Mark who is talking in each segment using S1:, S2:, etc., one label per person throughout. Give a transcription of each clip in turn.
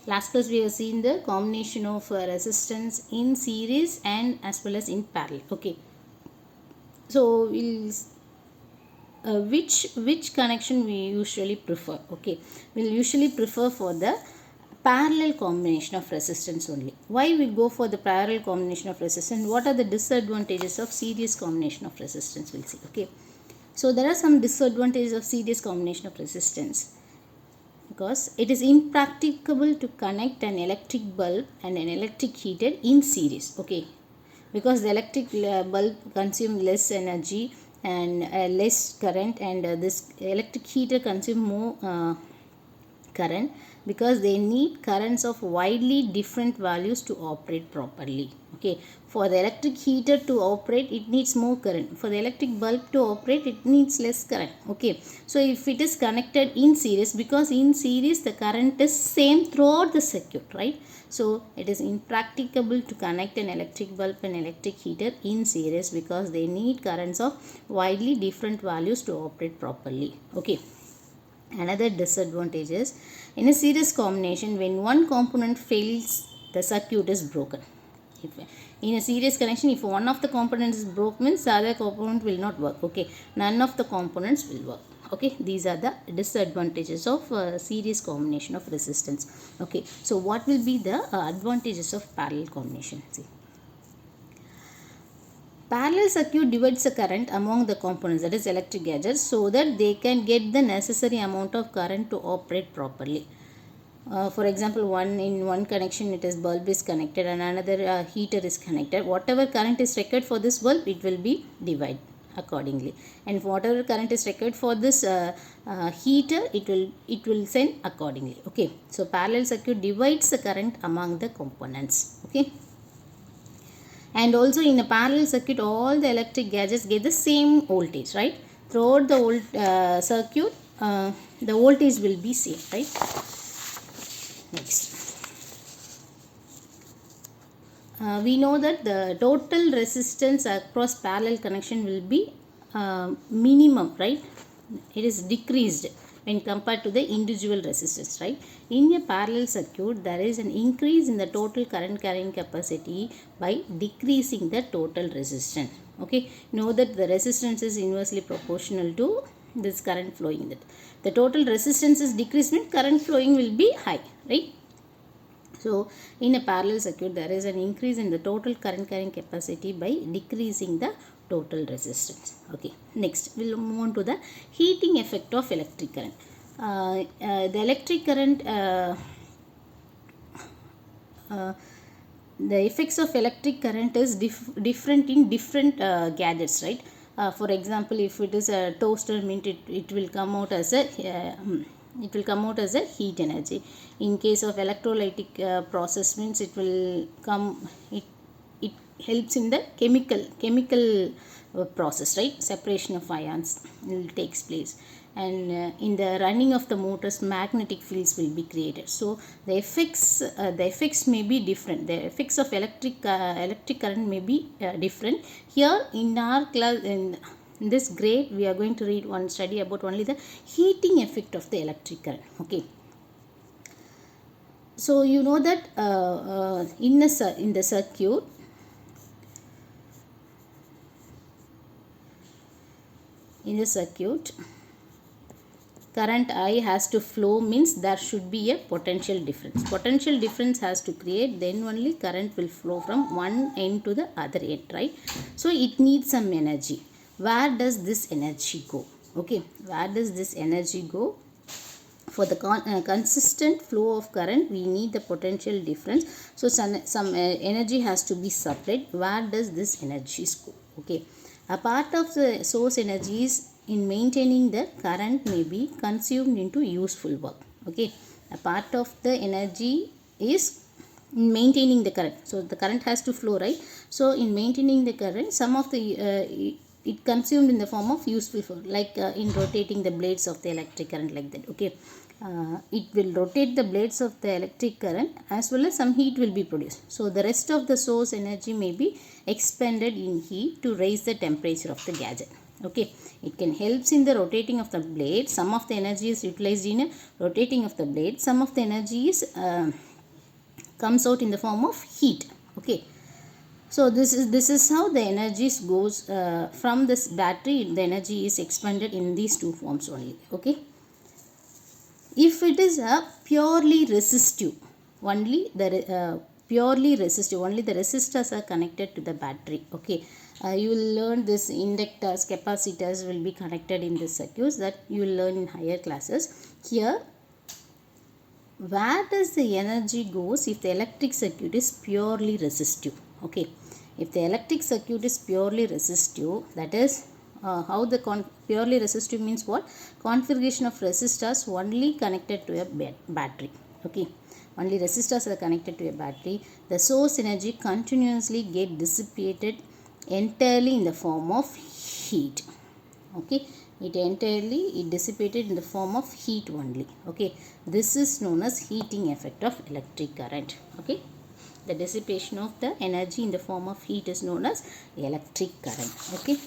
S1: Last class we have seen the combination of resistance in series and as well as in parallel. Okay, so we'll which connection we usually prefer. Okay, we'll usually prefer for the parallel combination of resistance only. Why we go for the parallel combination of resistance? What are the disadvantages of series combination of resistance? We'll see. Okay, so there are some disadvantages of series combination of resistance, because it is impracticable to connect an electric bulb and an electric heater in series. Okay, because the electric bulb consume less energy and less current, and this electric heater consume more current, because they need currents of widely different values to operate properly. Okay, for the electric heater to operate it needs more current, for the electric bulb to operate it needs less current. Okay, so if it is connected in series, because in series the current is same throughout the circuit, right? So it is impracticable to connect an electric bulb and electric heater in series, because they need currents of widely different values to operate properly. Okay, another disadvantage is, in a series combination, when one component fails, the circuit is broken. If in a series connection, if one of the components is broken, means the other component will not work. Okay, none of the components will work. Okay, these are the disadvantages of series combination of resistance. Okay, so what will be the advantages of parallel combination? See, parallel circuit divides the current among the components, that is electric gadgets, so that they can get the necessary amount of current to operate properly. For example, in one connection it is bulb is connected and another heater is connected. Whatever current is required for this bulb, it will be divided accordingly, and whatever current is required for this heater, it will send accordingly. Okay, so parallel circuit divides the current among the components. Okay, and also in a parallel circuit all the electric gadgets get the same voltage, right? Throughout the circuit the voltage will be same, right? Next, we know that the total resistance across parallel connection will be minimum, right? It is decreased when compared to the individual resistance, right? In a parallel circuit, there is an increase in the total current carrying capacity by decreasing the total resistance. Okay, know that the resistance is inversely proportional to this current flowing. That the total resistance is decreased, means current flowing will be high, right? So in a parallel circuit, there is an increase in the total current carrying capacity by decreasing the total resistance. Okay, next we'll move on to the heating effect of electric current. The electric current the effects of electric current is different in different gadgets, right? For example, if it is a toaster, means it will come out as a heat energy. In case of electrolytic process, means it will come, it helps in the chemical process, right? Separation of ions will takes place, and in the running of the motors, magnetic fields will be created. So the effects may be different. The effects of electric current may be different. Here in our class, in this grade, we are going to read one study about only the heating effect of the electric current. Okay, so you know that in the circuit, current I has to flow, means there should be a potential difference. Potential difference has to create, then only current will flow from one end to the other end, right? So it needs some energy. Where does this energy go? Okay, where does this energy go? For the consistent flow of current, we need the potential difference. So some energy has to be supplied. Where does this energy go? Okay, a part of the source energies in maintaining the current may be consumed into useful work. Okay, a part of the energy is in maintaining the current. So the current has to flow, right? So in maintaining the current, some of the it consumed in the form of useful work, like in rotating the blades of the electric current, like that. Okay, it will rotate the blades of the electric current, as well as some heat will be produced. So the rest of the source energy may be expended in heat to raise the temperature of the gadget. Okay, it can helps in the rotating of the blade. Some of the energy is utilized in rotating of the blade. Some of the energy is comes out in the form of heat. Okay, so this is how the energy goes from this battery. The energy is expanded in these two forms only. Okay, if it is a purely resistive, only the purely resistive, only the resistors are connected to the battery. Okay, you will learn this inductors, capacitors will be connected in the circuits that you will learn in higher classes. Here, where does the energy goes if the electric circuit is purely resistive? Okay, if the electric circuit is purely resistive, that is how the purely resistive means what? Configuration of resistors only connected to a battery. Okay, only resistors are connected to a battery. The source energy continuously get dissipated entirely in the form of heat. Okay, it dissipated in the form of heat only. Okay, this is known as heating effect of electric current. Okay, the dissipation of the energy in the form of heat is known as electric current. Okay,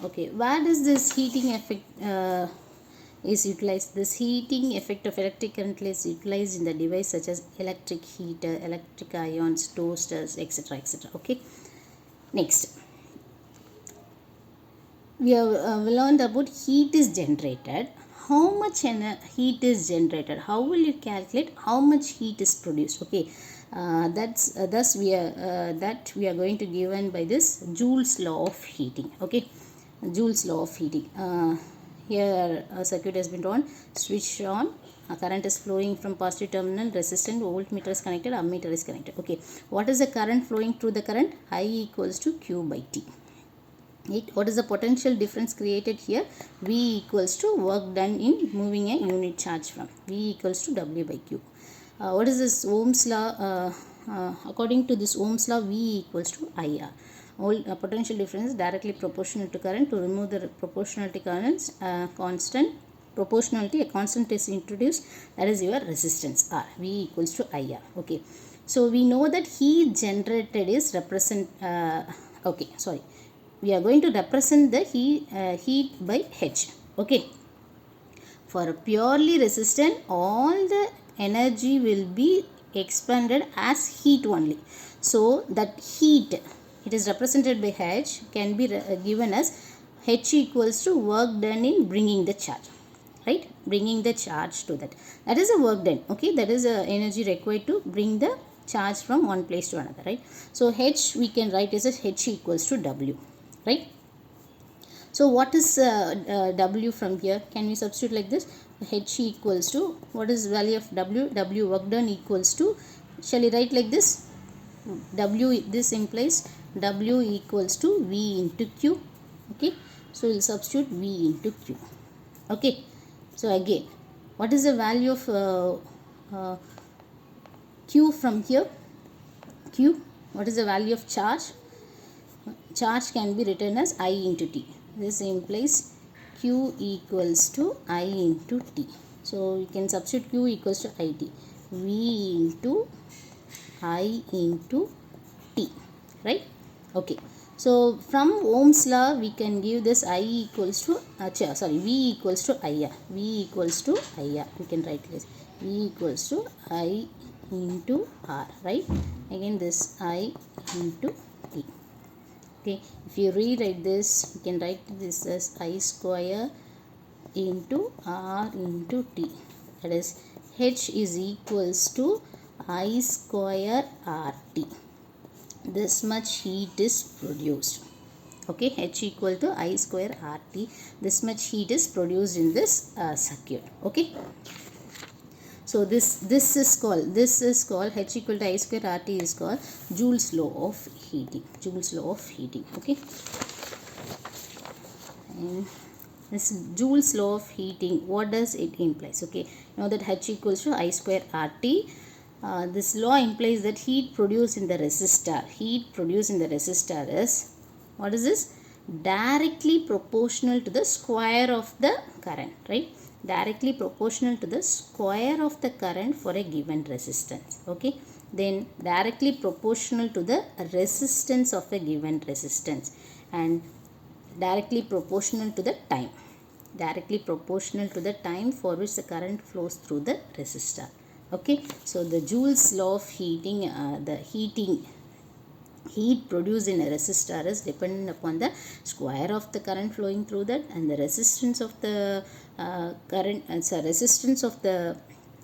S1: okay, where does this heating effect is utilized? This heating effect of electric current is utilized in the device such as electric heater, electric irons, toasters, etc., etc. Okay, next we have learned about heat is generated. How much heat is generated? How will you calculate how much heat is produced? Okay, thus we are going to given by this Joule's law of heating. Okay, Joule's law of heating. Here a circuit has been drawn, switch on, current is flowing from positive terminal, resistant, voltmeter is connected, ammeter is connected. Okay, what is the current flowing through the current? I equals to Q by T. What is the potential difference created here? V equals to work done in moving a unit charge from V equals to W by Q. What is this Ohm's law? According to this Ohm's law, V equals to IR. Potential difference is directly proportional to current. To remove the proportionality currents, constant proportionality, a constant is introduced, that is your resistance R. V equals to IR. Okay, so we know that heat generated is we are going to represent the heat by H. Okay, for a purely resistant, all the energy will be expanded as heat only. So that heat, it is represented by H, can be given as H equals to work done in bringing the charge, right? Bringing the charge to that is a work done. Okay, that is a energy required to bring the charge from one place to another, right? So H we can write as H equals to W, right? So what is W from here? Can we substitute like this? H equals to, what is value of W? W work done equals to, shall we write like this? W, this implies W equals to V into Q. Okay, so we'll substitute V into Q. Okay, so again, what is the value of Q from here? Q, what is the value of charge? Charge can be written as I into T. This implies Q equals to I into T. So we can substitute Q equals to IT. V into I into T, right? Okay, so from Ohm's law we can give this I equals to V equals to IR. V equals to IR, we can write this V equals to I into R, right? Again this I into T. Okay, if you rewrite this, you can write this as I square into R into T. That is H is equals to I square RT. This much heat is produced. Okay, H equal to I square RT. This much heat is produced in this circuit. Okay. So this is called H equal to I square RT is called Joule's law of heating. Joule's law of heating. Okay. And this Joule's law of heating, what does it implies? Okay, now that H equals to I square RT, this law implies that heat produced in the resistor, is, what is this? Directly proportional to the square of the current, right? Directly proportional to the square of the current for a given resistance. Okay, then directly proportional to the resistance of a given resistance, and directly proportional to the time. directly proportional to the time for which the current flows through the resistor. Okay, so the Joule's law of heating, the heat produced in a resistor is dependent upon the square of the current flowing through that, and the resistance of the resistance of the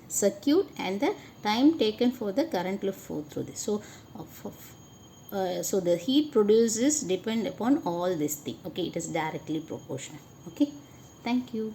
S1: circuit, and the time taken for the current to flow through this. So so the heat produces depend upon all this thing. Okay, it is directly proportional. Okay, thank you.